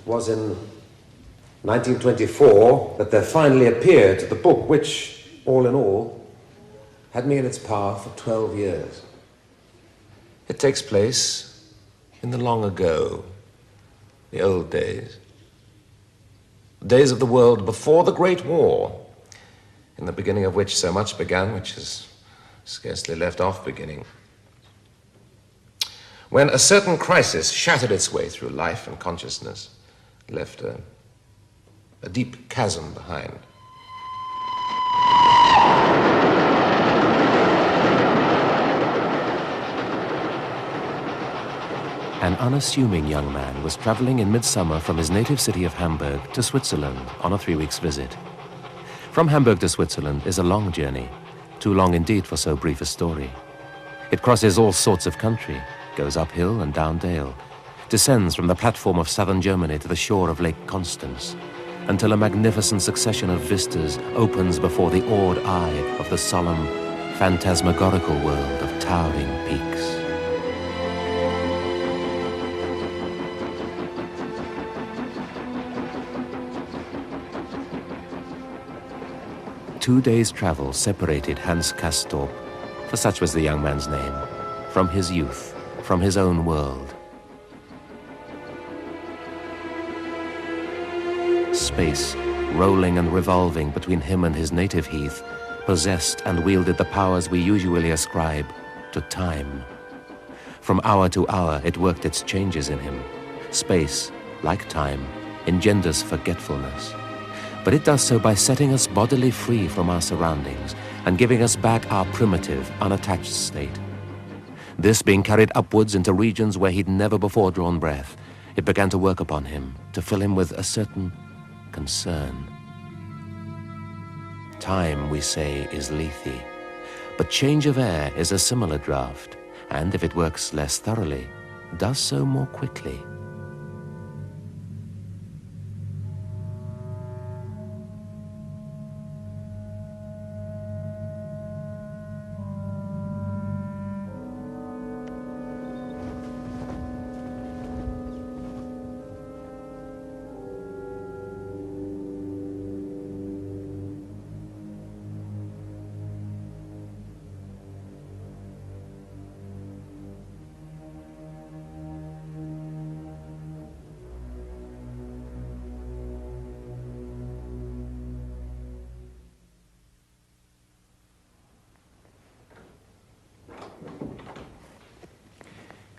was in 1924 that there finally appeared the book which, all in all, had me in its power for 12 years. It takes place in the long ago, the old days. The days of the world before the Great War, in the beginning of which so much began, which has scarcely left off beginning. When a certain crisis shattered its way through life and consciousness, left a deep chasm behind. An unassuming young man was traveling in midsummer from his native city of Hamburg to Switzerland on a 3-week visit. From Hamburg to Switzerland is a long journey, too long indeed for so brief a story. It crosses all sorts of country, goes uphill and down dale, descends from the platform of southern Germany to the shore of Lake Constance, until a magnificent succession of vistas opens before the awed eye of the solemn, phantasmagorical world of towering peaks. Two days' travel separated Hans Castorp, for such was the young man's name, from his youth, from his own world. Space, rolling and revolving between him and his native heath, possessed and wielded the powers we usually ascribe to time. From hour to hour it worked its changes in him. Space, like time, engenders forgetfulness. But it does so by setting us bodily free from our surroundings and giving us back our primitive, unattached state. This being carried upwards into regions where he'd never before drawn breath, it began to work upon him, to fill him with a certain concern. Time, we say, is lethe, but change of air is a similar draught, and if it works less thoroughly, does so more quickly.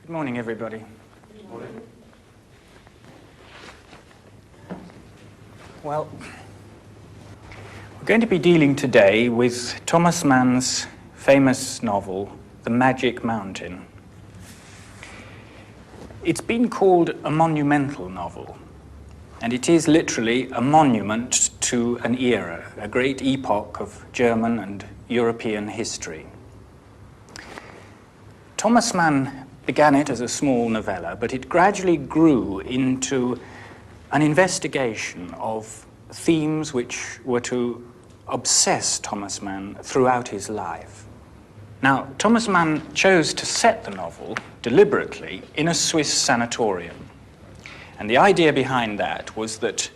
Good morning, everybody. Good morning. Well, we're going to be dealing today with Thomas Mann's famous novel, The Magic Mountain. It's been called a monumental novel, and it is literally a monument to an era, a great epoch of German and European history. Thomas Mann began it as a small novella, but it gradually grew into an investigation of themes which were to obsess Thomas Mann throughout his life. Now, Thomas Mann chose to set the novel deliberately in a Swiss sanatorium. And the idea behind that was that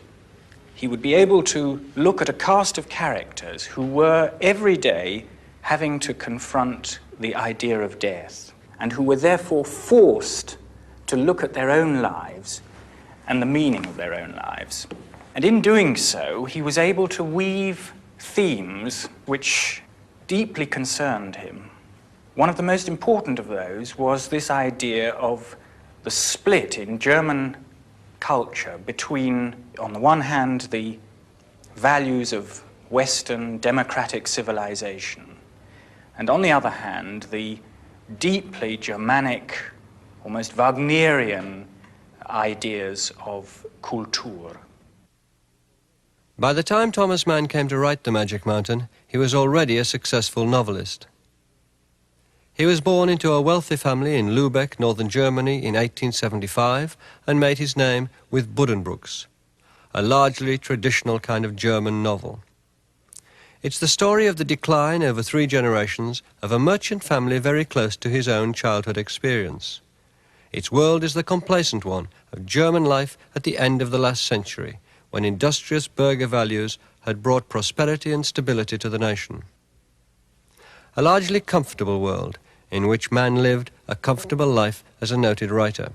he would be able to look at a cast of characters who were every day having to confront the idea of death, and who were therefore forced to look at their own lives and the meaning of their own lives. And in doing so, he was able to weave themes which deeply concerned him. One of the most important of those was this idea of the split in German culture between, on the one hand, the values of Western democratic civilization, and on the other hand, the deeply Germanic, almost Wagnerian ideas of Kultur. By the time Thomas Mann came to write The Magic Mountain, he was already a successful novelist. He was born into a wealthy family in Lübeck, northern Germany, in 1875, and made his name with Buddenbrooks, a largely traditional kind of German novel. It's the story of the decline over 3 generations of a merchant family very close to his own childhood experience. Its world is the complacent one of German life at the end of the last century, when industrious burgher values had brought prosperity and stability to the nation. A largely comfortable world, in which man lived a comfortable life as a noted writer.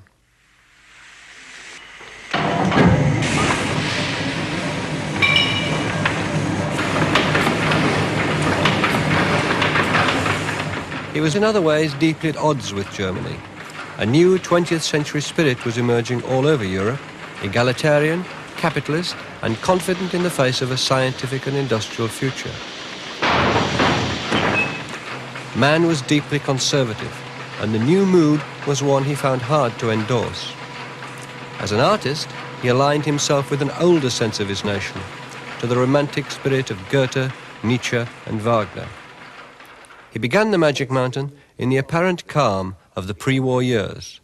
He was in other ways deeply at odds with Germany. A new 20th century spirit was emerging all over Europe, egalitarian, capitalist, and confident in the face of a scientific and industrial future. Man was deeply conservative, and the new mood was one he found hard to endorse. As an artist, he aligned himself with an older sense of his nation, to the romantic spirit of Goethe, Nietzsche, and Wagner. He began the Magic Mountain in the apparent calm of the pre-war years.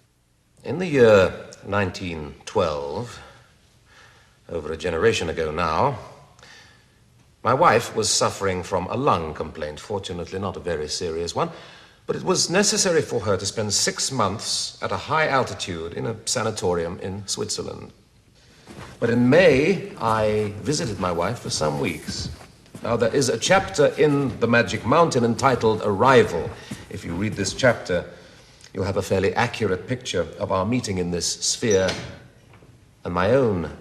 In the year 1912, over a generation ago now, my wife was suffering from a lung complaint, fortunately not a very serious one, but it was necessary for her to spend 6 months at a high altitude in a sanatorium in Switzerland. But in May, I visited my wife for some weeks. Now, there is a chapter in The Magic Mountain entitled Arrival. If you read this chapter, you'll have a fairly accurate picture of our meeting in this sphere and my own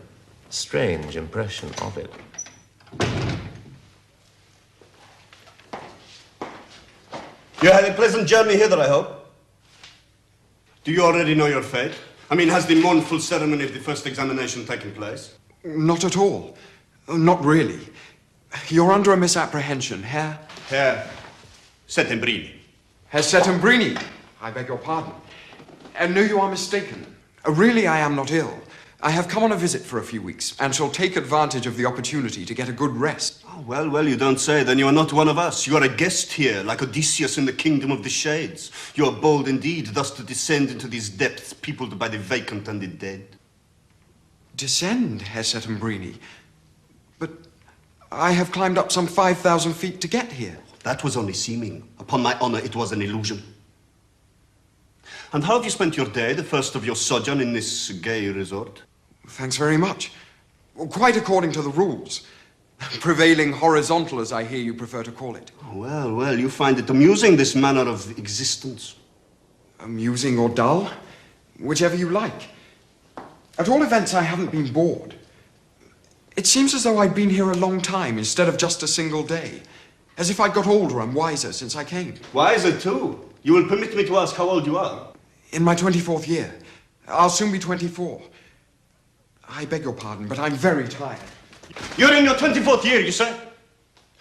strange impression of it. You had a pleasant journey hither, I hope. Do you already know your fate? I mean, has the mournful ceremony of the first examination taken place? Not at all. Not really. You're under a misapprehension, Herr... Herr Settembrini. Herr Settembrini. I beg your pardon. No, you are mistaken. Really, I am not ill. I have come on a visit for a few weeks, and shall take advantage of the opportunity to get a good rest. Oh, well, you don't say. Then you are not one of us. You are a guest here, like Odysseus in the kingdom of the shades. You are bold indeed, thus to descend into these depths peopled by the vacant and the dead. Descend, Herr Settembrini? But I have climbed up some 5,000 feet to get here. That was only seeming. Upon my honor, it was an illusion. And how have you spent your day, the first of your sojourn in this gay resort? Thanks very much. Quite according to the rules. Prevailing horizontal, as I hear you prefer to call it. Well, you find it amusing, this manner of existence. Amusing or dull? Whichever you like. At all events, I haven't been bored. It seems as though I'd been here a long time instead of just a single day. As if I'd got older and wiser since I came. Wiser, too? You will permit me to ask how old you are? In my 24th year. I'll soon be 24. I beg your pardon, but I'm very tired. You're in your 24th year, you say?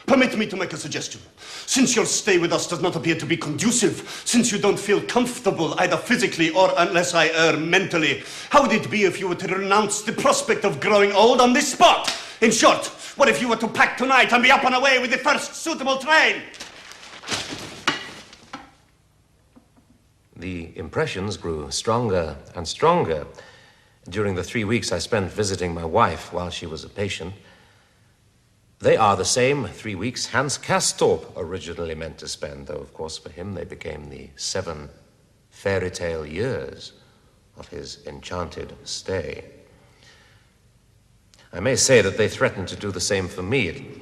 Permit me to make a suggestion. Since your stay with us does not appear to be conducive, since you don't feel comfortable either physically or, unless I err, mentally, how would it be if you were to renounce the prospect of growing old on this spot? In short, what if you were to pack tonight and be up and away with the first suitable train? The impressions grew stronger and stronger during the 3 weeks I spent visiting my wife while she was a patient. They are the same 3 weeks Hans Castorp originally meant to spend, though, of course, for him they became the 7 fairy tale years of his enchanted stay. I may say that they threatened to do the same for me.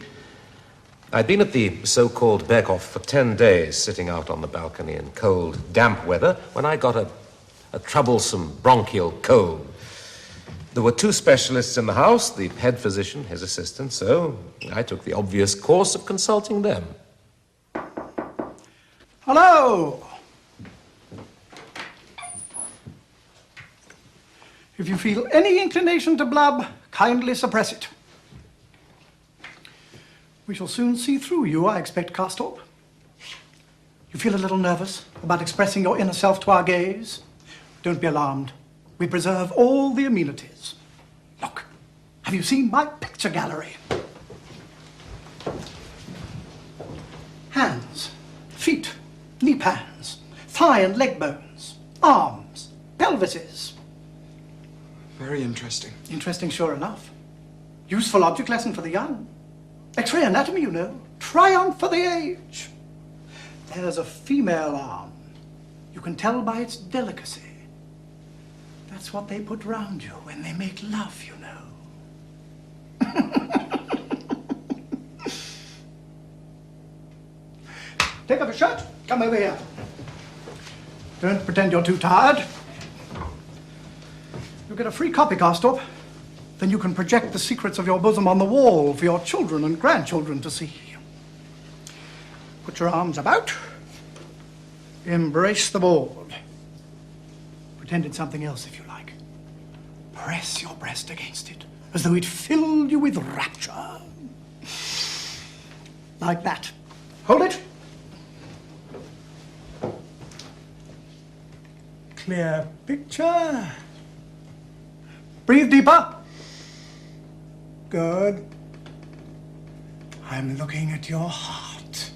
I'd been at the so-called Berghof for 10 days, sitting out on the balcony in cold, damp weather, when I got a troublesome bronchial cold. There were 2 specialists in the house, the head physician, his assistant, so I took the obvious course of consulting them. Hello! If you feel any inclination to blab, kindly suppress it. We shall soon see through you, I expect, Castorp. You feel a little nervous about expressing your inner self to our gaze? Don't be alarmed. We preserve all the amenities. Look, have you seen my picture gallery? Hands, feet, knee pans, thigh and leg bones, arms, pelvises. Very interesting. Interesting, sure enough. Useful object lesson for the young. X-ray anatomy, you know. Triumph for the age. There's a female arm. You can tell by its delicacy. That's what they put round you when they make love, you know. Take off your shirt. Come over here. Don't pretend you're too tired. You get a free copy, Carstorp. Then you can project the secrets of your bosom on the wall for your children and grandchildren to see. Put your arms about. Embrace the board. Pretend it's something else if you like. Press your breast against it, as though it filled you with rapture. Like that. Hold it. Clear picture. Breathe deeper. Good. I'm looking at your heart.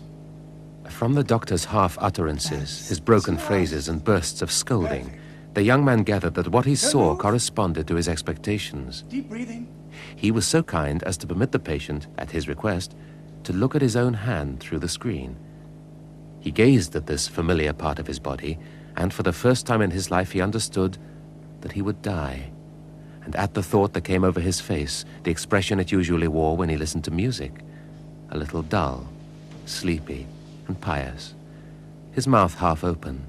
From the doctor's half utterances, his broken phrases and bursts of scolding, the young man gathered that what he saw corresponded to his expectations. Deep breathing. He was so kind as to permit the patient, at his request, to look at his own hand through the screen. He gazed at this familiar part of his body, and for the first time in his life he understood that he would die. And at the thought there came over his face the expression it usually wore when he listened to music, a little dull, sleepy, and pious, his mouth half open,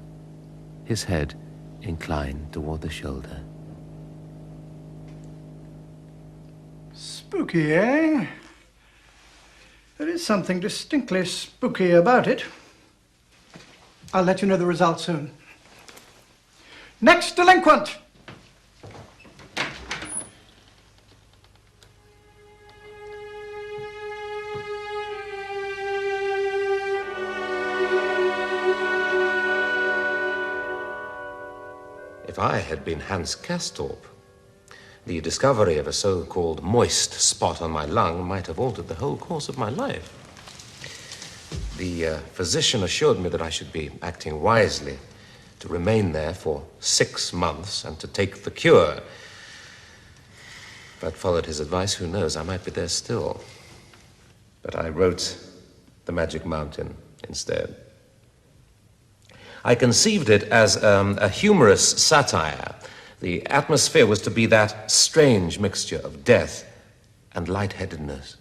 his head inclined toward the shoulder. Spooky, eh? There is something distinctly spooky about it. I'll let you know the result soon. Next delinquent! If I had been Hans Castorp, the discovery of a so-called moist spot on my lung might have altered the whole course of my life. The physician assured me that I should be acting wisely, to remain there for 6 months and to take the cure. If I'd followed his advice, who knows, I might be there still. But I wrote The Magic Mountain instead. I conceived it as a humorous satire. The atmosphere was to be that strange mixture of death and lightheadedness,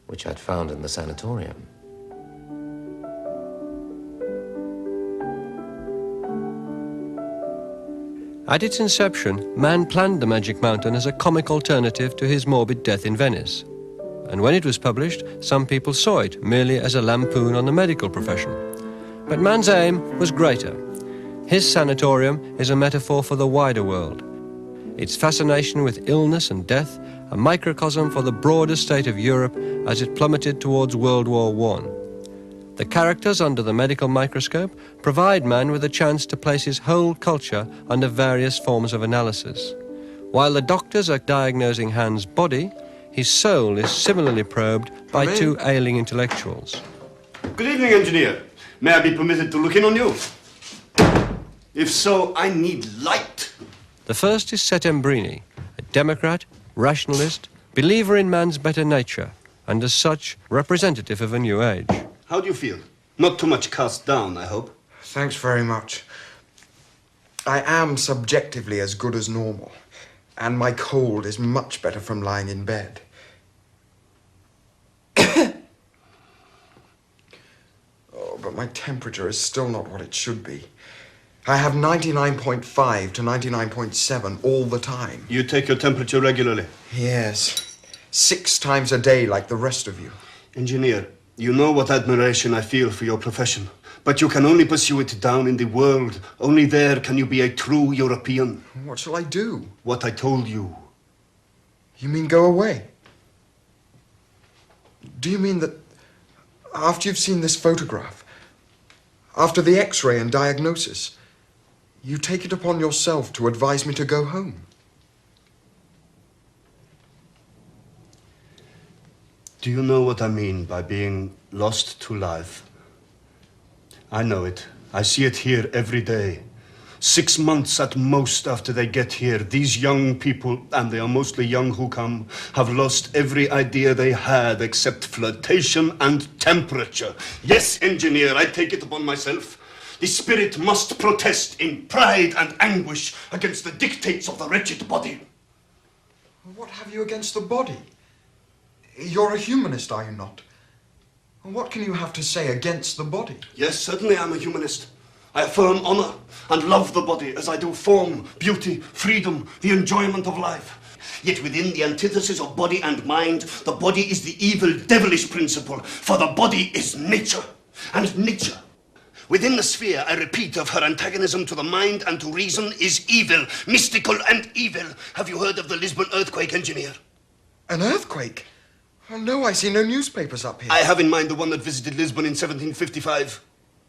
which I'd found in the sanatorium. At its inception, Mann planned The Magic Mountain as a comic alternative to his morbid death in Venice. And when it was published, some people saw it merely as a lampoon on the medical profession. But Mann's aim was greater. His sanatorium is a metaphor for the wider world. Its fascination with illness and death, a microcosm for the broader state of Europe as it plummeted towards World War I. The characters under the medical microscope provide Mann with a chance to place his whole culture under various forms of analysis. While the doctors are diagnosing Hans' body, his soul is similarly probed by two ailing intellectuals. Good evening, engineer. May I be permitted to look in on you? If so, I need light. The first is Settembrini, a Democrat, rationalist, believer in man's better nature, and as such, representative of a new age. How do you feel? Not too much cast down, I hope. Thanks very much. I am subjectively as good as normal, and my cold is much better from lying in bed. Oh, but my temperature is still not what it should be. I have 99.5 to 99.7 all the time. You take your temperature regularly? Yes. 6 times a day like the rest of you. Engineer, you know what admiration I feel for your profession. But you can only pursue it down in the world. Only there can you be a true European. What shall I do? What I told you. You mean go away? Do you mean that after you've seen this photograph, after the X-ray and diagnosis, you take it upon yourself to advise me to go home? Do you know what I mean by being lost to life? I know it. I see it here every day. 6 months at most after they get here, these young people, and they are mostly young who come, have lost every idea they had except flirtation and temperature. Yes, engineer, I take it upon myself. The spirit must protest in pride and anguish against the dictates of the wretched body. What have you against the body? You're a humanist, are you not? What can you have to say against the body? Yes, certainly I'm a humanist. I affirm honor and love the body as I do form, beauty, freedom, the enjoyment of life. Yet within the antithesis of body and mind, the body is the evil, devilish principle, for the body is nature. And nature, within the sphere, I repeat, of her antagonism to the mind and to reason, is evil, mystical and evil. Have you heard of the Lisbon earthquake, engineer? An earthquake? Oh, no, I see no newspapers up here. I have in mind the one that visited Lisbon in 1755.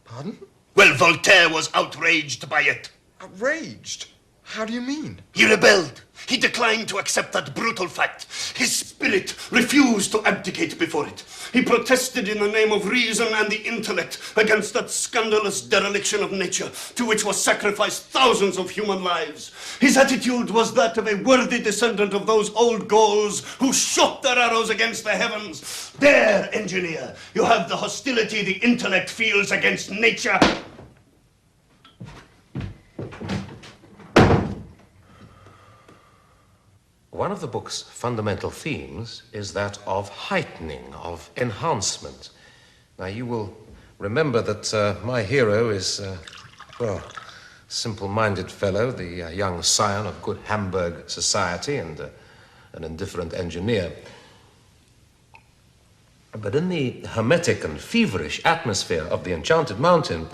Pardon? Well, Voltaire was outraged by it. Outraged? How do you mean? He rebelled. He declined to accept that brutal fact. His spirit refused to abdicate before it. He protested in the name of reason and the intellect against that scandalous dereliction of nature to which was sacrificed thousands of human lives. His attitude was that of a worthy descendant of those old Gauls who shot their arrows against the heavens. There, engineer, you have the hostility the intellect feels against nature. One of the book's fundamental themes is that of heightening, of enhancement. Now, you will remember that my hero is, well, simple-minded fellow, the young scion of good Hamburg society and an indifferent engineer. But in the hermetic and feverish atmosphere of the Enchanted Mountain,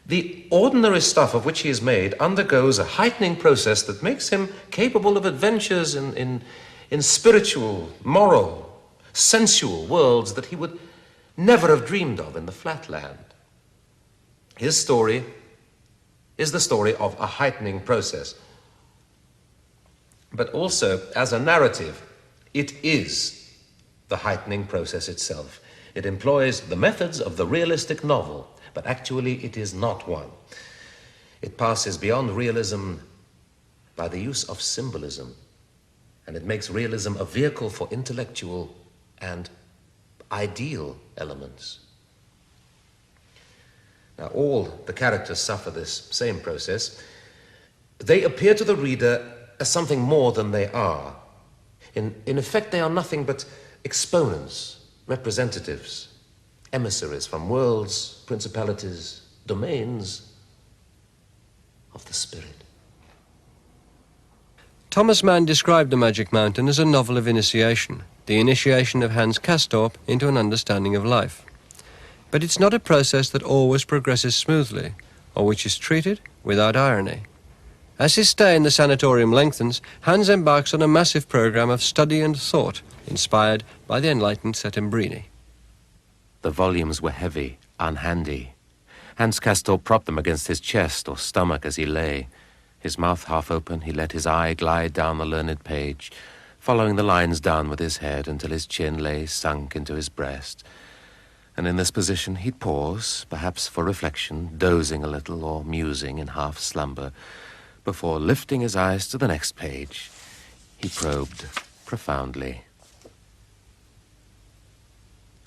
the ordinary stuff of which he is made undergoes a heightening process that makes him capable of adventures in spiritual, moral, sensual worlds that he would never have dreamed of in the flatland. His story is the story of a heightening process. But also, as a narrative, it is the heightening process itself. It employs the methods of the realistic novel, but actually it is not one. It passes beyond realism by the use of symbolism, and it makes realism a vehicle for intellectual and ideal elements. Now, all the characters suffer this same process. They appear to the reader as something more than they are. In effect, they are nothing but exponents, representatives, emissaries from worlds, principalities, domains of the spirit. Thomas Mann described The Magic Mountain as a novel of initiation, the initiation of Hans Castorp into an understanding of life. But it's not a process that always progresses smoothly, or which is treated without irony. As his stay in the sanatorium lengthens, Hans embarks on a massive program of study and thought, inspired by the enlightened Settembrini. The volumes were heavy, unhandy. Hans Castorp propped them against his chest or stomach as he lay. His mouth half open, he let his eye glide down the learned page, following the lines down with his head until his chin lay sunk into his breast. And in this position he'd pause, perhaps for reflection, dozing a little or musing in half slumber, before lifting his eyes to the next page, he probed profoundly.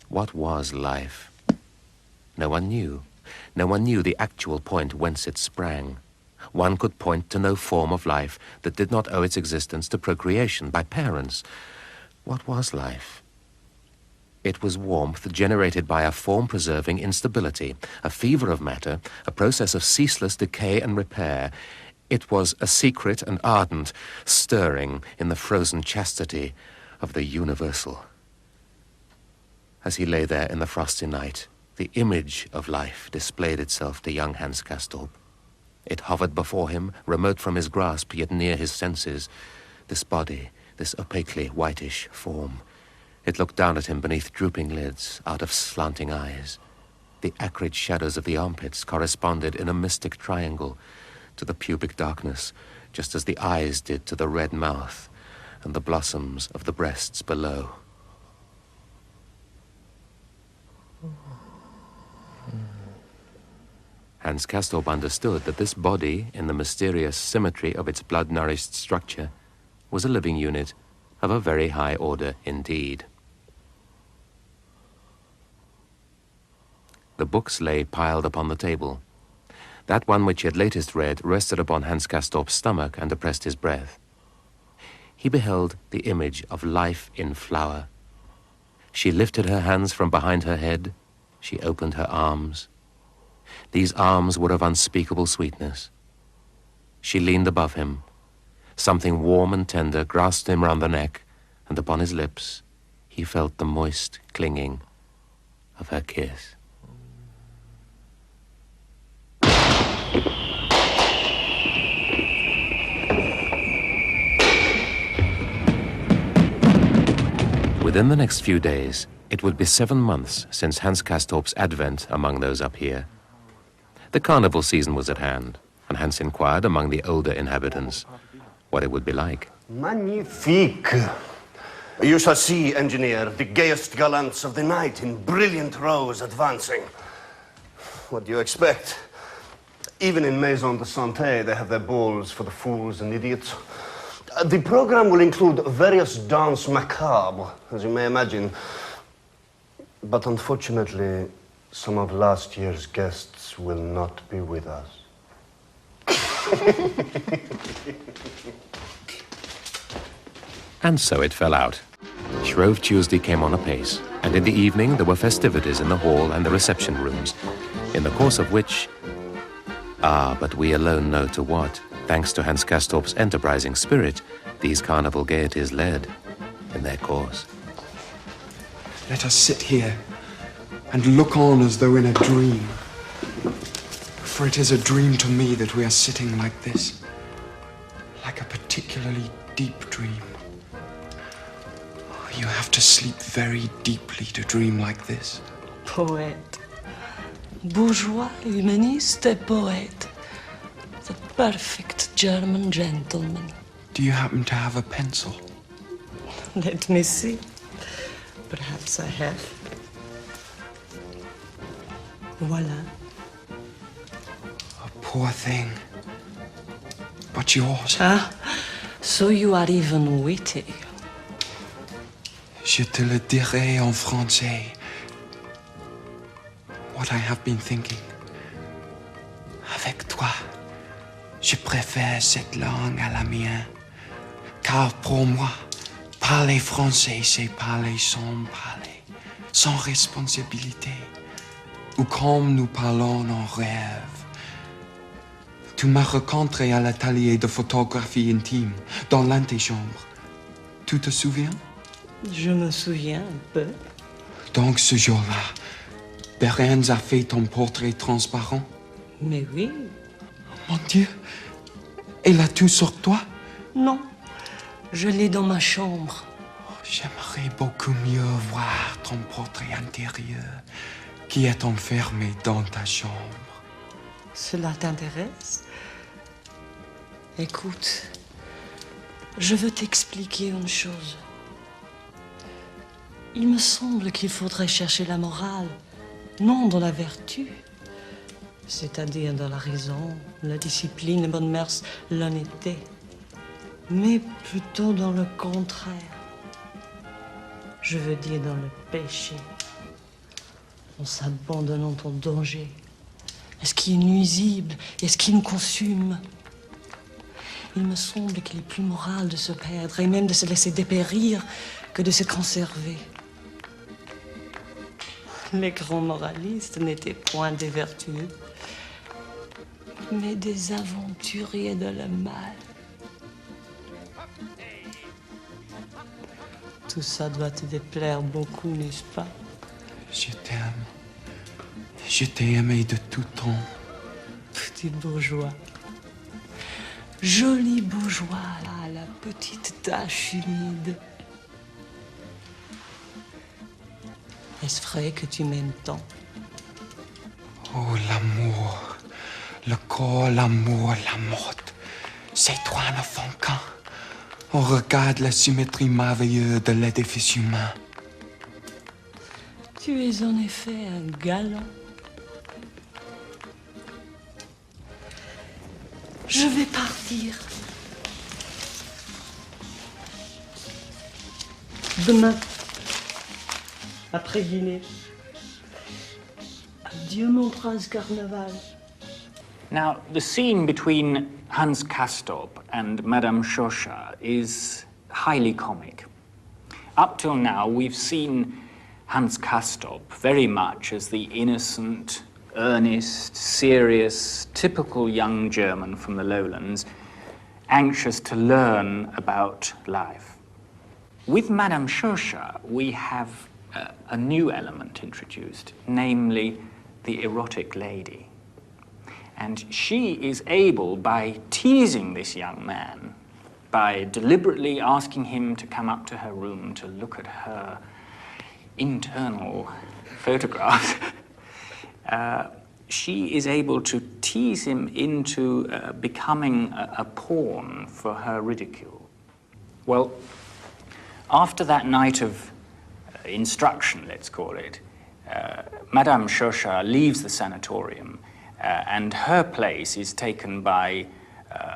What was life? No one knew. No one knew the actual point whence it sprang. One could point to no form of life that did not owe its existence to procreation by parents. What was life? It was warmth generated by a form-preserving instability, a fever of matter, a process of ceaseless decay and repair. It was a secret and ardent stirring in the frozen chastity of the universal. As he lay there in the frosty night, the image of life displayed itself to young Hans Castorp. It hovered before him, remote from his grasp, yet near his senses. This body, this opaquely whitish form. It looked down at him beneath drooping lids, out of slanting eyes. The acrid shadows of the armpits corresponded in a mystic triangle to the pubic darkness, just as the eyes did to the red mouth and the blossoms of the breasts below. Hans Castorp understood that this body, in the mysterious symmetry of its blood-nourished structure, was a living unit of a very high order indeed. The books lay piled upon the table. That one which he had latest read rested upon Hans Castorp's stomach and oppressed his breath. He beheld the image of life in flower. She lifted her hands from behind her head. She opened her arms. These arms were of unspeakable sweetness. She leaned above him. Something warm and tender grasped him round the neck, and upon his lips he felt the moist clinging of her kiss. Within the next few days, it would be 7 months since Hans Castorp's advent among those up here. The carnival season was at hand, and Hans inquired among the older inhabitants what it would be like. Magnifique! You shall see, engineer, the gayest gallants of the night in brilliant rows advancing. What do you expect? Even in Maison de Santé, they have their balls for the fools and idiots. The program will include various danses macabre, as you may imagine. But unfortunately, some of last year's guests will not be with us. And so it fell out. Shrove Tuesday came on apace, and in the evening there were festivities in the hall and the reception rooms, in the course of which... but we alone know to what, thanks to Hans Castorp's enterprising spirit, these carnival gaieties led in their course. Let us sit here and look on as though in a dream. For it is a dream to me that we are sitting like this, like a particularly deep dream. You have to sleep very deeply to dream like this. Poète. Bourgeois, humaniste et poète. The perfect German gentleman. Do you happen to have a pencil? Let me see. Perhaps I have. Voila. A poor thing. But yours. Ah, so you are even witty. Je te le dirai en français. What I have been thinking. Avec toi, je préfère cette langue à la mienne. Car pour moi, parler français, c'est parler sans parler, sans responsabilité. Ou comme nous parlons en rêve. Tu m'as rencontré à l'atelier de photographie intime, dans l'antichambre. Tu te souviens? Je me souviens un peu. Donc ce jour-là, Berens a fait ton portrait transparent? Mais oui. Mon Dieu, elle a tout sur toi? Non, je l'ai dans ma chambre. J'aimerais beaucoup mieux voir ton portrait intérieur qui est enfermé dans ta chambre. Cela t'intéresse? Écoute, je veux t'expliquer une chose. Il me semble qu'il faudrait chercher la morale, non dans la vertu, c'est-à-dire dans la raison, la discipline, les bonnes mœurs, l'honnêteté, mais plutôt dans le contraire. Je veux dire dans le péché, en s'abandonnant au danger, à ce qui est nuisible et à ce qui nous consume. Il me semble qu'il est plus moral de se perdre et même de se laisser dépérir que de se conserver. Les grands moralistes n'étaient point des vertueux, mais des aventuriers de le mal. Tout ça doit te déplaire beaucoup, n'est-ce pas? Je t'aime. Je t'ai aimé de tout temps. Petit bourgeois. Joli bourgeois, là, la petite tache humide. Est-ce vrai que tu m'aimes tant? Oh, l'amour. Le corps, l'amour, la mort. Ces trois ne font qu'un. On regarde la symétrie merveilleuse de l'édifice humain. Tu es en effet un galant. Je vais partir. Demain, après dîner. Adieu mon prince carnaval. Now, the scene between Hans Castorp and Madame Chauchat is highly comic. Up till now, we've seen Hans Castorp very much as the innocent, earnest, serious, typical young German from the lowlands, anxious to learn about life. With Madame Chauchat, we have a new element introduced, namely the erotic lady. And she is able, by teasing this young man, by deliberately asking him to come up to her room to look at her internal photographs, she is able to tease him into becoming a pawn for her ridicule. Well, after that night of instruction, let's call it, Madame Chauchat leaves the sanatorium, and her place is taken by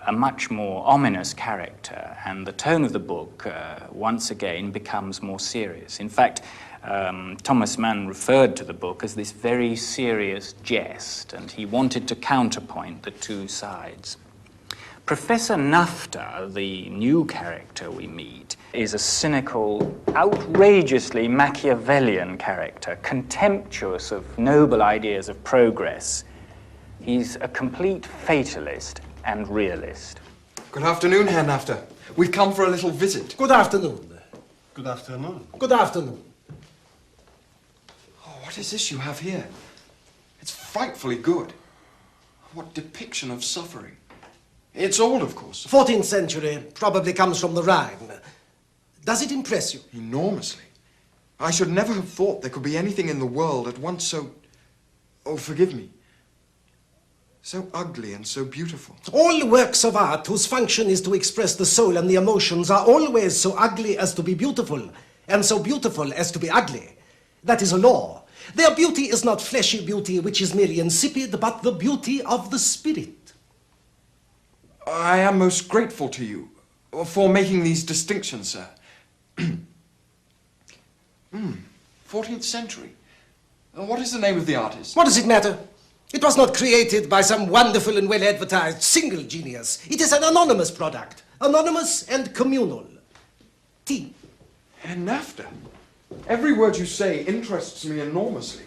a much more ominous character, and the tone of the book once again becomes more serious. In fact, Thomas Mann referred to the book as this very serious jest, and he wanted to counterpoint the two sides. Professor Nafta, the new character we meet, is a cynical, outrageously Machiavellian character, contemptuous of noble ideas of progress. He's a complete fatalist and realist. Good afternoon, Herr Nafta. We've come for a little visit. Good afternoon. Good afternoon. Good afternoon. Oh, what is this you have here? It's frightfully good. What depiction of suffering. It's old, of course. 14th century, probably comes from the Rhine. Does it impress you? Enormously. I should never have thought there could be anything in the world at once so... Oh, forgive me. So ugly and so beautiful. All works of art whose function is to express the soul and the emotions are always so ugly as to be beautiful, and so beautiful as to be ugly. That is a law. Their beauty is not fleshy beauty, which is merely insipid, but the beauty of the spirit. I am most grateful to you for making these distinctions, sir. 14th century. What is the name of the artist? What does it matter? It was not created by some wonderful and well-advertised single genius. It is an anonymous product. Anonymous and communal. T. Herr Nafta, every word you say interests me enormously.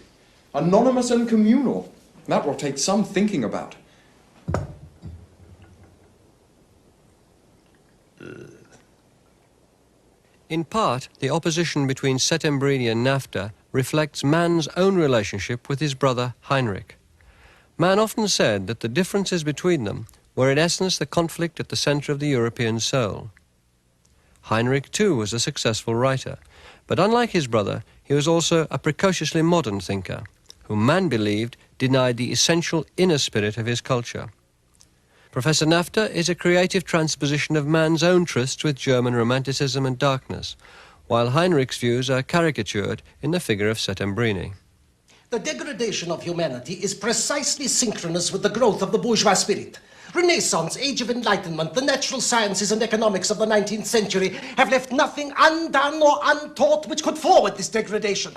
Anonymous and communal. That will take some thinking about. In part, the opposition between Settembrini and Nafta reflects Mann's own relationship with his brother Heinrich. Mann often said that the differences between them were in essence the conflict at the centre of the European soul. Heinrich too was a successful writer, but unlike his brother, he was also a precociously modern thinker, whom Mann believed denied the essential inner spirit of his culture. Professor Nafta is a creative transposition of Mann's own trysts with German romanticism and darkness, while Heinrich's views are caricatured in the figure of Settembrini. The degradation of humanity is precisely synchronous with the growth of the bourgeois spirit. Renaissance, Age of Enlightenment, the natural sciences and economics of the 19th century have left nothing undone or untaught which could forward this degradation.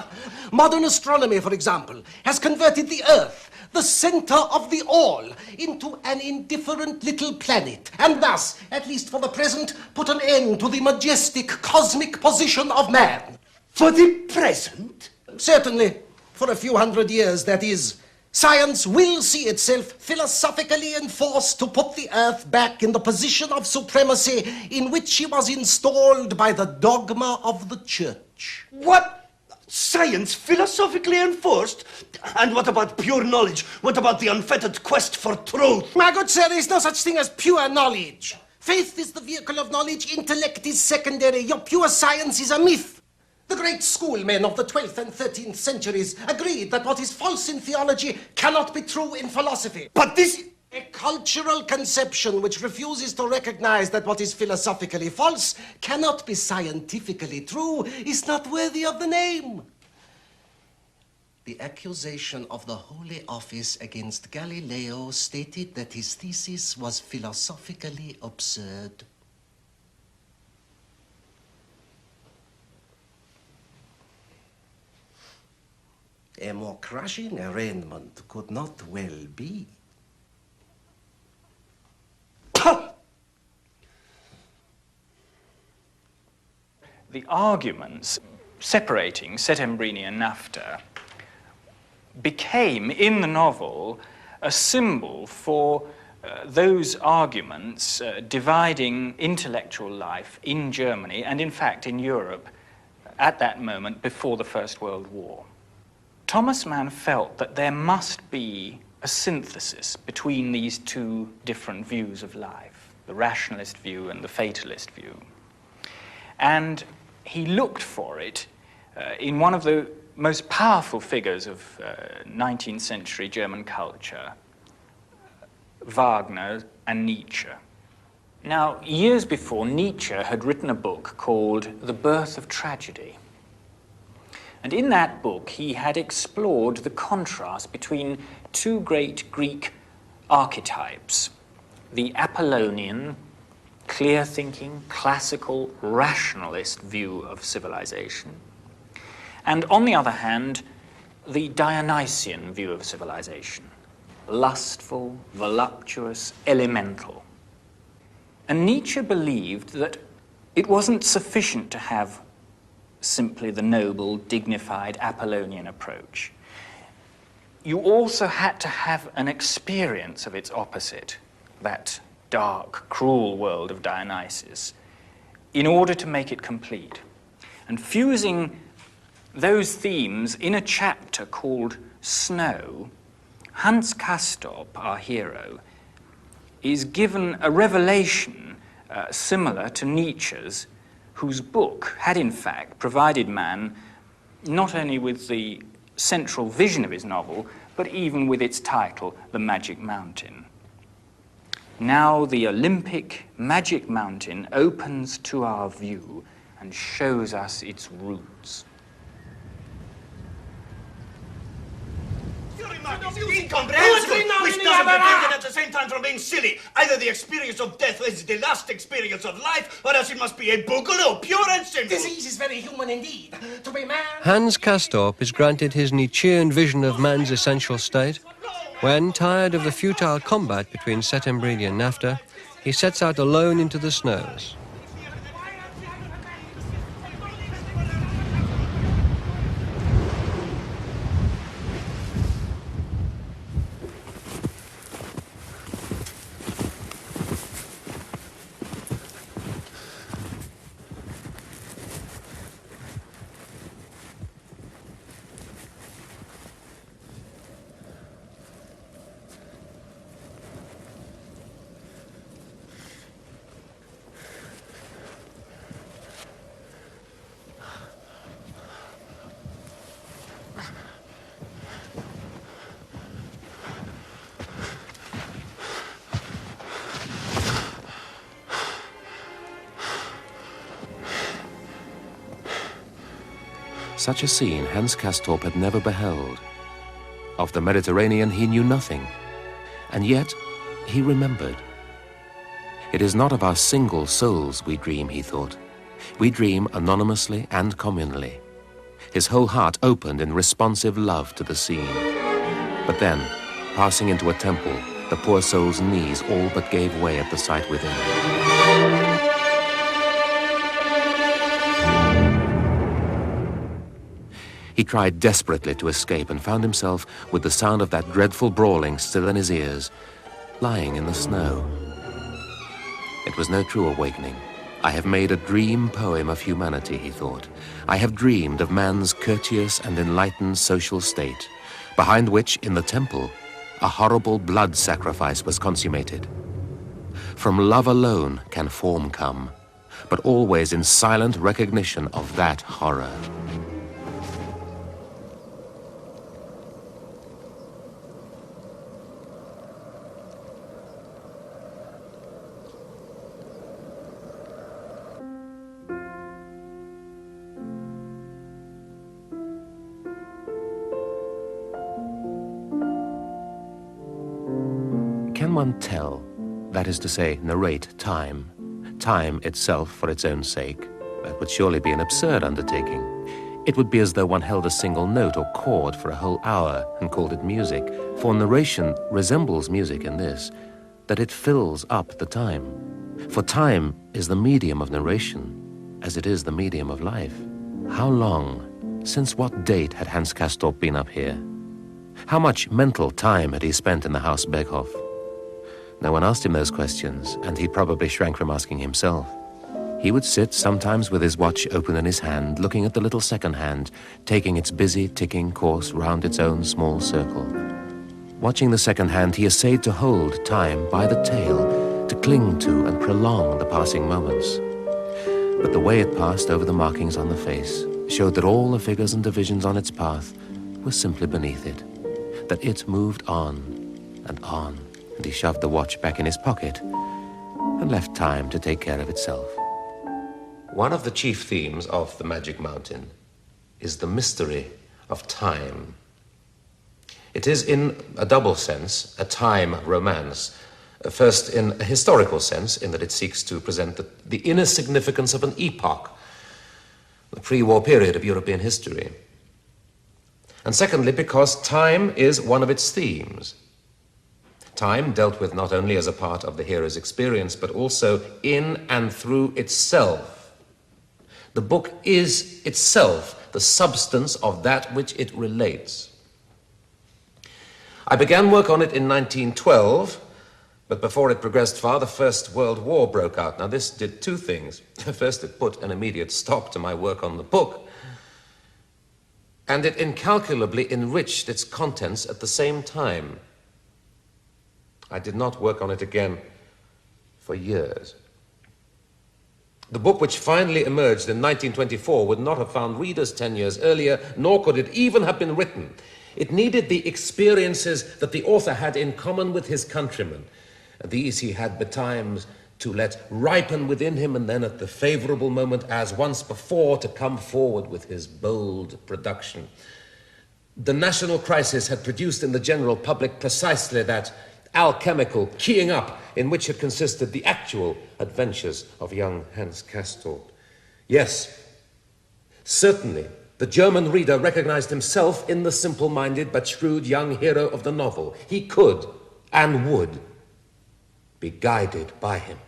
Modern astronomy, for example, has converted the Earth, the center of the all, into an indifferent little planet, and thus, at least for the present, put an end to the majestic cosmic position of man. For the present? Certainly. For a few hundred years, that is. Science will see itself philosophically enforced to put the Earth back in the position of supremacy in which she was installed by the dogma of the Church. What? Science philosophically enforced? And what about pure knowledge? What about the unfettered quest for truth? My good sir, there is no such thing as pure knowledge. Faith is the vehicle of knowledge, intellect is secondary. Your pure science is a myth. The great schoolmen of the 12th and 13th centuries agreed that what is false in theology cannot be true in philosophy. But this... A cultural conception which refuses to recognize that what is philosophically false cannot be scientifically true is not worthy of the name. The accusation of the Holy Office against Galileo stated that his thesis was philosophically absurd. A more crushing arraignment could not well be. the arguments separating Settembrini and NAFTA became, in the novel, a symbol for those arguments dividing intellectual life in Germany and, in fact, in Europe at that moment before the First World War. Thomas Mann felt that there must be a synthesis between these two different views of life, the rationalist view and the fatalist view. And he looked for it in one of the most powerful figures of 19th century German culture, Wagner and Nietzsche. Now, years before, Nietzsche had written a book called The Birth of Tragedy. And in that book, he had explored the contrast between two great Greek archetypes, the Apollonian, clear-thinking, classical, rationalist view of civilization, and on the other hand, the Dionysian view of civilization, lustful, voluptuous, elemental. And Nietzsche believed that it wasn't sufficient to have simply the noble, dignified Apollonian approach. You also had to have an experience of its opposite, that dark, cruel world of Dionysus, in order to make it complete. And fusing those themes in a chapter called Snow, Hans Castorp, our hero, is given a revelation similar to Nietzsche's, whose book had in fact provided Mann not only with the central vision of his novel, but even with its title, The Magic Mountain. Now the Olympic Magic Mountain opens to our view and shows us its roots. Incomprehensible, which doesn't prevent it at the same time from being silly. Either the experience of death is the last experience of life, or else it must be a boogaloo, pure and simple. Disease is very human indeed. To be man... Hans Castorp is granted his Nietzschean vision of man's essential state when, tired of the futile combat between Settembrini and NAFTA, he sets out alone into the snows. Such a scene Hans Castorp had never beheld. Of the Mediterranean he knew nothing, and yet he remembered. It is not of our single souls we dream, he thought. We dream anonymously and communally. His whole heart opened in responsive love to the scene. But then, passing into a temple, the poor soul's knees all but gave way at the sight within. He tried desperately to escape and found himself with the sound of that dreadful brawling still in his ears, lying in the snow. It was no true awakening. I have made a dream poem of humanity, he thought. I have dreamed of man's courteous and enlightened social state, behind which, in the temple, a horrible blood sacrifice was consummated. From love alone can form come, but always in silent recognition of that horror. Can one tell, that is to say, narrate time itself for its own sake? That would surely be an absurd undertaking. It would be as though one held a single note or chord for a whole hour and called it music, for narration resembles music in this, that it fills up the time. For time is the medium of narration. as it is the medium of life. How long, since what date had Hans Castorp been up here? How much mental time had he spent in the House Berghof? No one asked him those questions, and he probably shrank from asking himself. He would sit sometimes with his watch open in his hand, looking at the little second hand, taking its busy, ticking course round its own small circle. Watching the second hand, he essayed to hold time by the tail, to cling to and prolong the passing moments. But the way it passed over the markings on the face showed that all the figures and divisions on its path were simply beneath it, that it moved on, and he shoved the watch back in his pocket and left time to take care of itself. One of the chief themes of The Magic Mountain is the mystery of time. It is, in a double sense, a time romance. First, in a historical sense, in that it seeks to present the inner significance of an epoch, the pre-war period of European history. And secondly, because time is one of its themes. Time dealt with not only as a part of the hero's experience, but also in and through itself. The book is itself the substance of that which it relates. I began work on it in 1912, but before it progressed far, the First World War broke out. Now, this did two things. First, it put an immediate stop to my work on the book, and it incalculably enriched its contents at the same time. I did not work on it again for years. The book, which finally emerged in 1924, would not have found readers 10 years earlier, nor could it even have been written. It needed the experiences that the author had in common with his countrymen. These he had betimes to let ripen within him, and then at the favorable moment, as once before, to come forward with his bold production. The national crisis had produced in the general public precisely that alchemical keying up in which had consisted the actual adventures of young Hans Castorp. Yes, certainly, the German reader recognized himself in the simple-minded but shrewd young hero of the novel. He could and would be guided by him.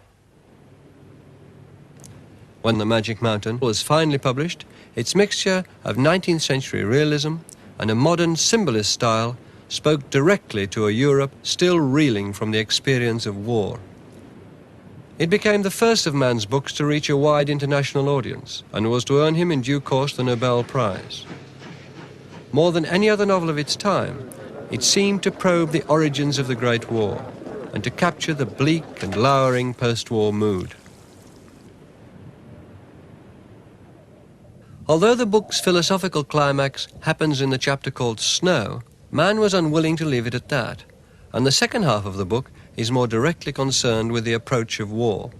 When The Magic Mountain was finally published, its mixture of 19th century realism and a modern symbolist style spoke directly to a Europe still reeling from the experience of war. It became the first of Mann's books to reach a wide international audience and was to earn him in due course the Nobel Prize. More than any other novel of its time, it seemed to probe the origins of the Great War and to capture the bleak and lowering post-war mood. Although the book's philosophical climax happens in the chapter called Snow, Mann was unwilling to leave it at that, and the second half of the book is more directly concerned with the approach of war.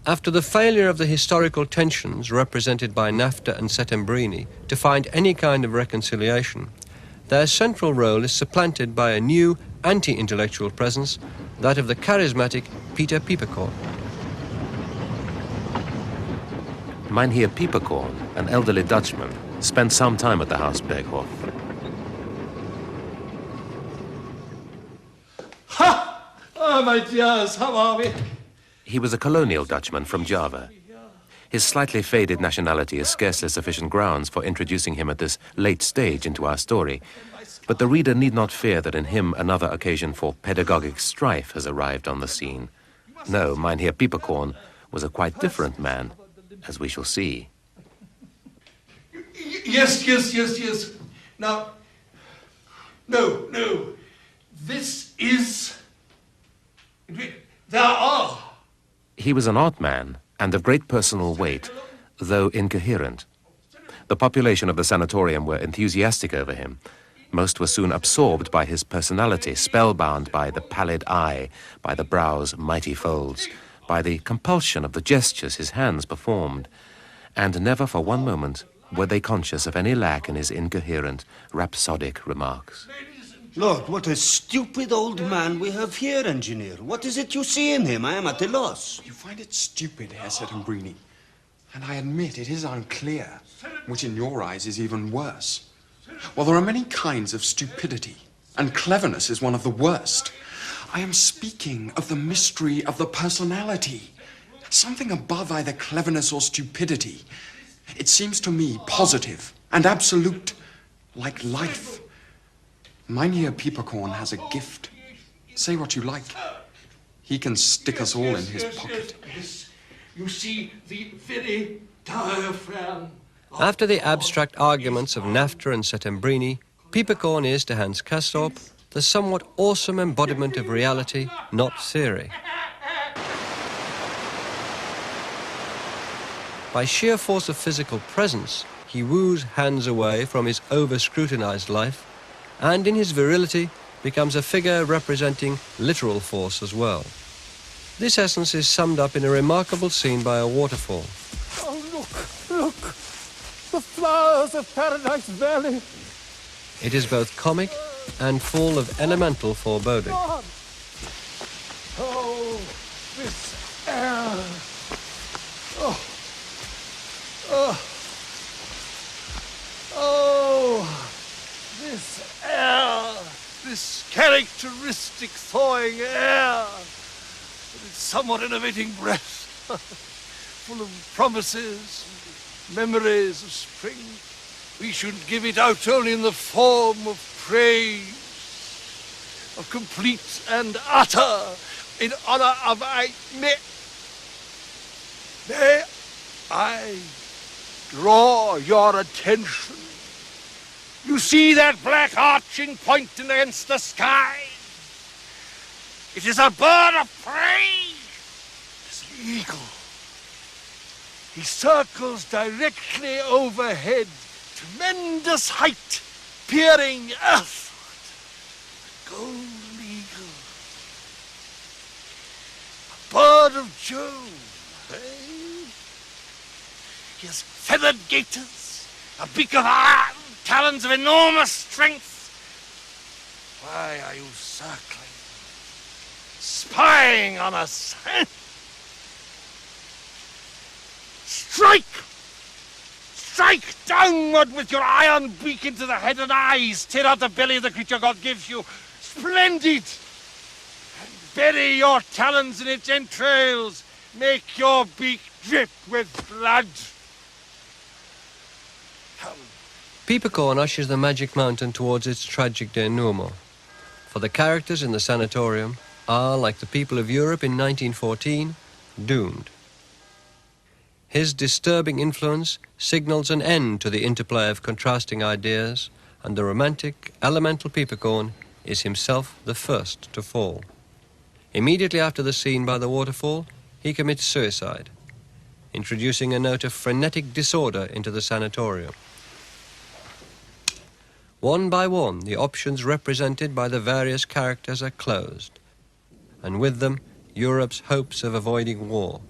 After the failure of the historical tensions represented by NAFTA and Settembrini to find any kind of reconciliation, their central role is supplanted by a new anti-intellectual presence, that of the charismatic Peter Pieperkorn. Mynheer Pieperkorn, an elderly Dutchman, spent some time at the House Berghof. Ha! Oh, my dears, how are we? He was a colonial Dutchman from Java. His slightly faded nationality is scarcely sufficient grounds for introducing him at this late stage into our story, but the reader need not fear that in him another occasion for pedagogic strife has arrived on the scene. No, Mynheer Pieperkorn was a quite different man, as we shall see. Yes. Now, no. This is... There are... He was an odd man and of great personal weight, though incoherent. The population of the sanatorium were enthusiastic over him. Most were soon absorbed by his personality, spellbound by the pallid eye, by the brow's mighty folds, by the compulsion of the gestures his hands performed, and never for one moment were they conscious of any lack in his incoherent, rhapsodic remarks. Lord, what a stupid old man we have here, engineer. What is it you see in him? I am at a loss. You find it stupid, Herr Settembrini. And I admit it is unclear, which in your eyes is even worse. Well, there are many kinds of stupidity, and cleverness is one of the worst. I am speaking of the mystery of the personality. Something above either cleverness or stupidity. It seems to me positive and absolute, like life. Mynheer Piepercorn has a gift. Say what you like. He can stick us all in his pocket. Yes. You see the very diaphragm. After the abstract arguments of NAFTA and Settembrini, Piepercorn is, to Hans Castorp, the somewhat awesome embodiment of reality, not theory. By sheer force of physical presence, he woos Hans away from his over-scrutinized life, and in his virility becomes a figure representing literal force as well. This essence is summed up in a remarkable scene by a waterfall. Oh, look! The flowers of Paradise Valley! It is both comic and full of elemental foreboding. God. Oh, this air! This air! This characteristic thawing air! With its somewhat innovating breath, full of promises, memories of spring. We should give it out only in the form of praise, of complete and utter, in honor of may I draw your attention. You see that black arching point against the sky? It is a bird of prey. It's an eagle. He circles directly overhead, tremendous height, peering earthward. A golden eagle. A bird of Jove, eh? He has feathered gaiters, a beak of iron, talons of enormous strength. Why are you circling, spying on us? Strike! Strike downward with your iron beak into the head and eyes. Tear out the belly of the creature God gives you. Splendid! And bury your talons in its entrails. Make your beak drip with blood. Come. Piepercorn ushers the Magic Mountain towards its tragic denouement. For the characters in the sanatorium are, like the people of Europe in 1914, doomed. His disturbing influence signals an end to the interplay of contrasting ideas, and the romantic, elemental Piepercorn is himself the first to fall. Immediately after the scene by the waterfall, he commits suicide, introducing a note of frenetic disorder into the sanatorium. One by one, the options represented by the various characters are closed, and with them, Europe's hopes of avoiding war.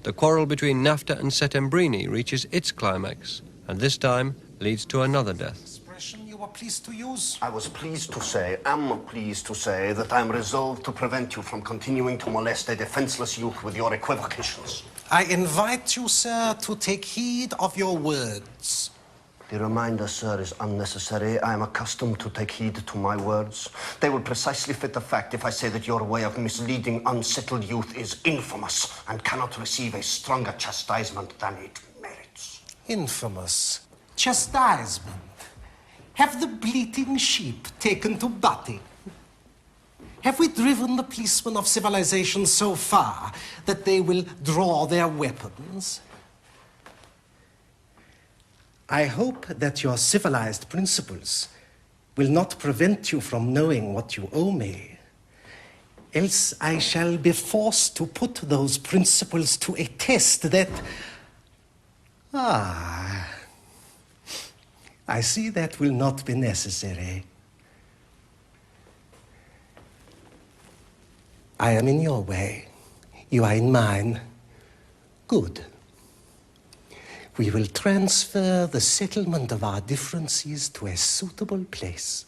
The quarrel between NAFTA and Settembrini reaches its climax, and this time leads to another death. Expression you were pleased to use? I was pleased to say, am pleased to say, that I am resolved to prevent you from continuing to molest a defenseless youth with your equivocations. I invite you, sir, to take heed of your words. The reminder, sir, is unnecessary. I am accustomed to take heed to my words. They will precisely fit the fact if I say that your way of misleading unsettled youth is infamous and cannot receive a stronger chastisement than it merits. Infamous. Chastisement. Have the bleating sheep taken to butting? Have we driven the policemen of civilization so far that they will draw their weapons? I hope that your civilized principles will not prevent you from knowing what you owe me. Else I shall be forced to put those principles to a test that... I see that will not be necessary. I am in your way. You are in mine. Good. We will transfer the settlement of our differences to a suitable place.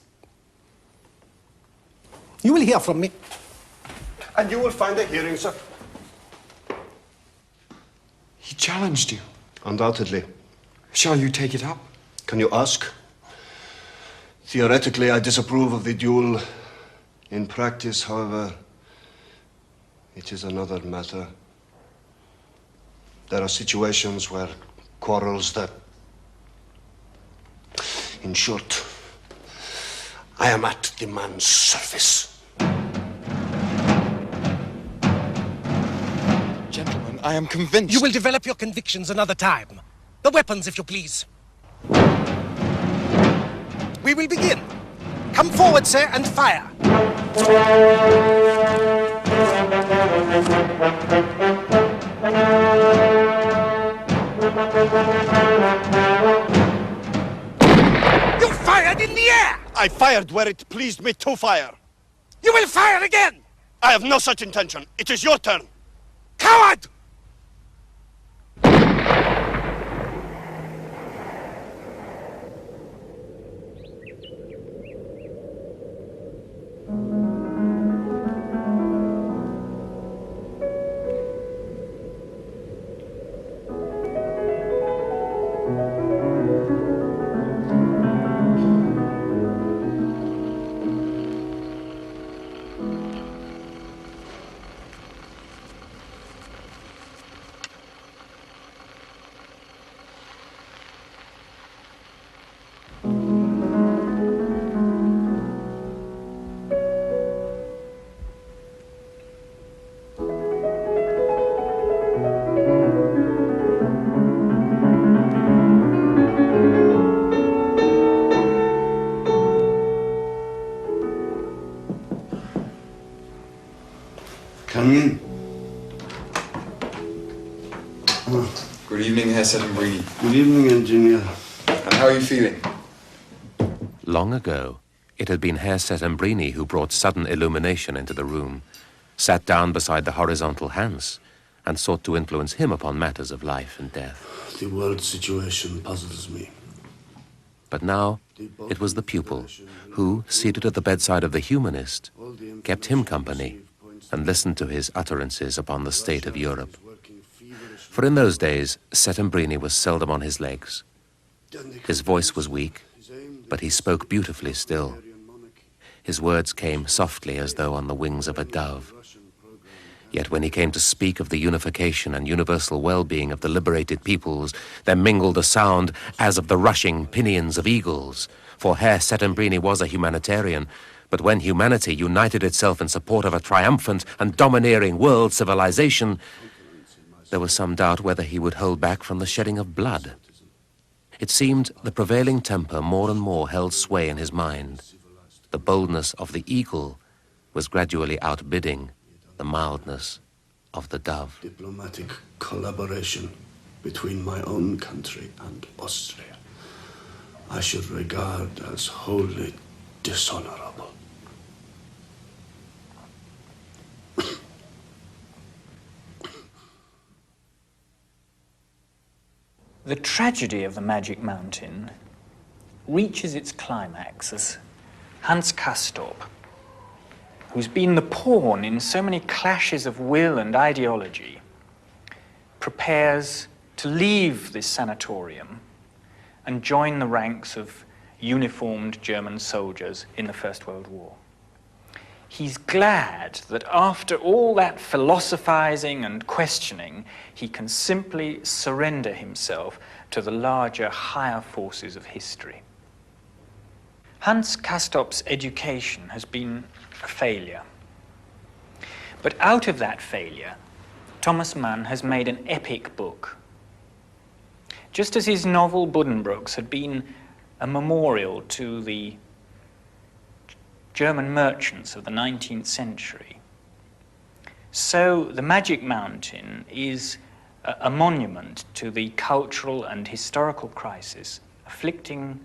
You will hear from me. And you will find a hearing, sir. He challenged you. Undoubtedly. Shall you take it up? Can you ask? Theoretically, I disapprove of the duel. In practice, however, it is another matter. There are situations where quarrels that... In short, I am at the man's service. Gentlemen, I am convinced. You will develop your convictions another time. The weapons, if you please. We will begin. Come forward, sir, and fire. You fired in the air! I fired where it pleased me to fire. You will fire again! I have no such intention. It is your turn. Coward! Come in. Good evening, Herr Settembrini. Good evening, Engineer. And how are you feeling? Long ago, it had been Herr Settembrini who brought sudden illumination into the room, sat down beside the horizontal Hans, and sought to influence him upon matters of life and death. The world situation puzzles me. But now, it was the pupil who, seated at the bedside of the humanist, kept him company and listened to his utterances upon the state of Europe. For in those days, Settembrini was seldom on his legs. His voice was weak, but he spoke beautifully still. His words came softly as though on the wings of a dove. Yet when he came to speak of the unification and universal well-being of the liberated peoples, there mingled a sound as of the rushing pinions of eagles. For Herr Settembrini was a humanitarian, but when humanity united itself in support of a triumphant and domineering world civilization, there was some doubt whether he would hold back from the shedding of blood. It seemed the prevailing temper more and more held sway in his mind. The boldness of the eagle was gradually outbidding the mildness of the dove. Diplomatic collaboration between my own country and Austria I should regard as wholly dishonorable. The tragedy of the Magic Mountain reaches its climax as Hans Castorp, who's been the pawn in so many clashes of will and ideology, prepares to leave this sanatorium and join the ranks of uniformed German soldiers in the First World War. He's glad that after all that philosophizing and questioning, he can simply surrender himself to the larger, higher forces of history. Hans Castorp's education has been a failure. But out of that failure, Thomas Mann has made an epic book. Just as his novel Buddenbrooks had been a memorial to the German merchants of the 19th century, so The Magic Mountain is a monument to the cultural and historical crisis afflicting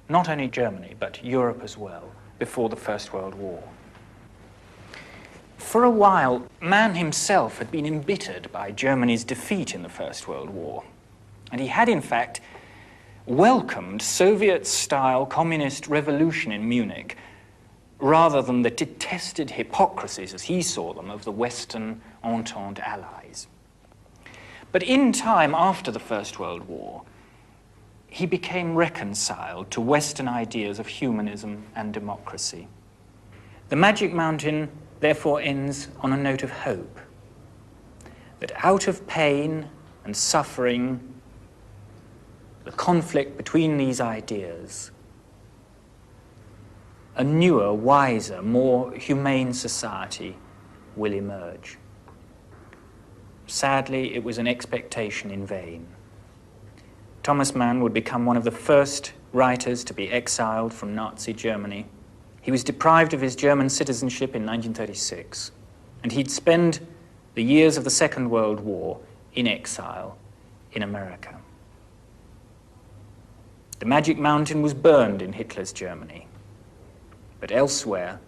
not only Germany, but Europe as well, before the First World War. For a while, Mann himself had been embittered by Germany's defeat in the First World War, and he had, in fact, welcomed Soviet-style communist revolution in Munich rather than the detested hypocrisies, as he saw them, of the Western Entente allies. But in time after the First World War, he became reconciled to Western ideas of humanism and democracy. The Magic Mountain therefore ends on a note of hope, that out of pain and suffering, the conflict between these ideas, a newer, wiser, more humane society will emerge. Sadly, it was an expectation in vain. Thomas Mann would become one of the first writers to be exiled from Nazi Germany. He was deprived of his German citizenship in 1936, and he'd spend the years of the Second World War in exile in America. The Magic Mountain was burned in Hitler's Germany, but elsewhere,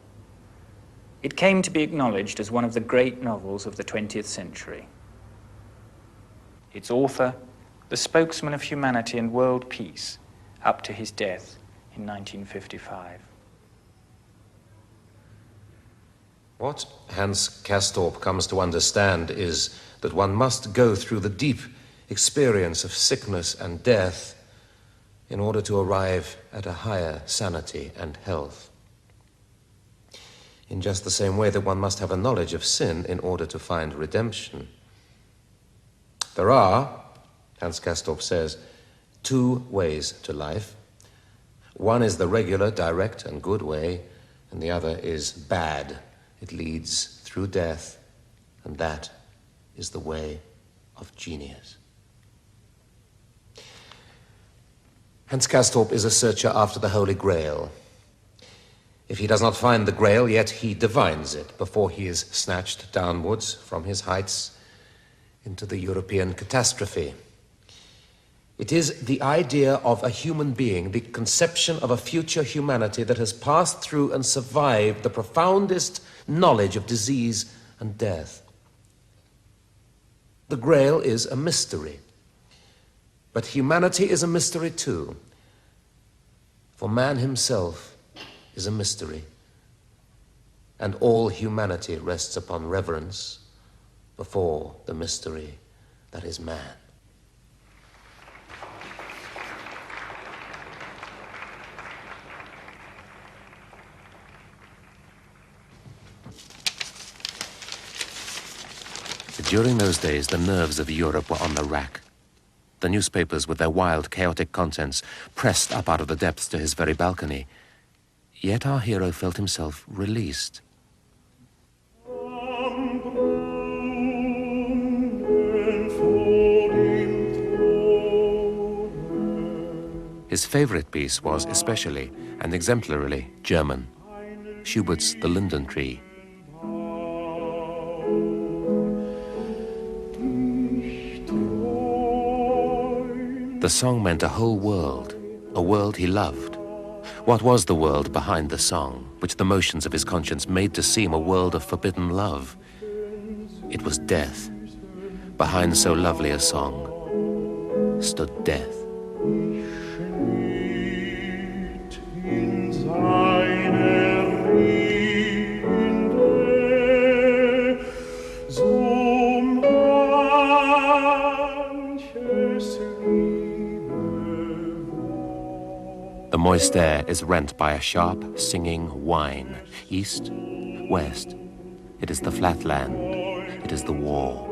it came to be acknowledged as one of the great novels of the 20th century. Its author, the spokesman of humanity and world peace, up to his death in 1955. What Hans Castorp comes to understand is that one must go through the deep experience of sickness and death in order to arrive at a higher sanity and health. In just the same way that one must have a knowledge of sin in order to find redemption. There are, Hans Castorp says, two ways to life. One is the regular, direct, and good way, and the other is bad. It leads through death, and that is the way of genius. Hans Castorp is a searcher after the Holy Grail. If he does not find the Grail, yet he divines it before he is snatched downwards from his heights into the European catastrophe. It is the idea of a human being, the conception of a future humanity that has passed through and survived the profoundest knowledge of disease and death. The Grail is a mystery, but humanity is a mystery too, for man himself is a mystery, and all humanity rests upon reverence before the mystery that is man. During those days, the nerves of Europe were on the rack. The newspapers, with their wild, chaotic contents, pressed up out of the depths to his very balcony. Yet our hero felt himself released. His favorite piece was especially and exemplarily German, Schubert's The Linden Tree. The song meant a whole world, a world he loved. What was the world behind the song, which the motions of his conscience made to seem a world of forbidden love? It was death. Behind so lovely a song stood death. The moist air is rent by a sharp, singing whine. East, west. It is the flat land. It is the war.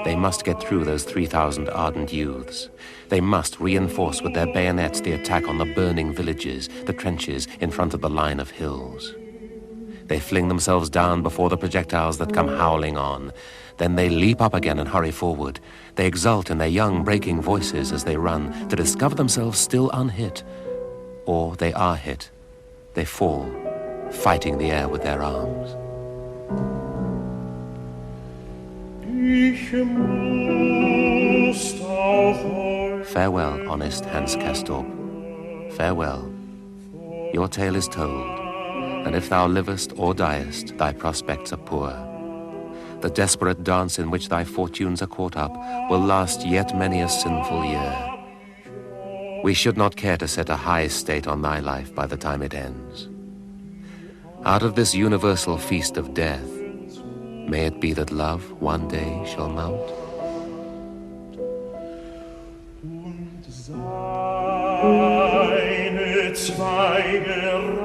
They must get through those 3,000 ardent youths. They must reinforce with their bayonets the attack on the burning villages, the trenches in front of the line of hills. They fling themselves down before the projectiles that come howling on. Then they leap up again and hurry forward. They exult in their young, breaking voices as they run to discover themselves still unhit. Or they are hit. They fall, fighting the air with their arms. Farewell, honest Hans Castorp. Farewell. Your tale is told, and if thou livest or diest, thy prospects are poor. The desperate dance in which thy fortunes are caught up will last yet many a sinful year. We should not care to set a high state on thy life by the time it ends. Out of this universal feast of death, may it be that love one day shall mount. Und seine Zweige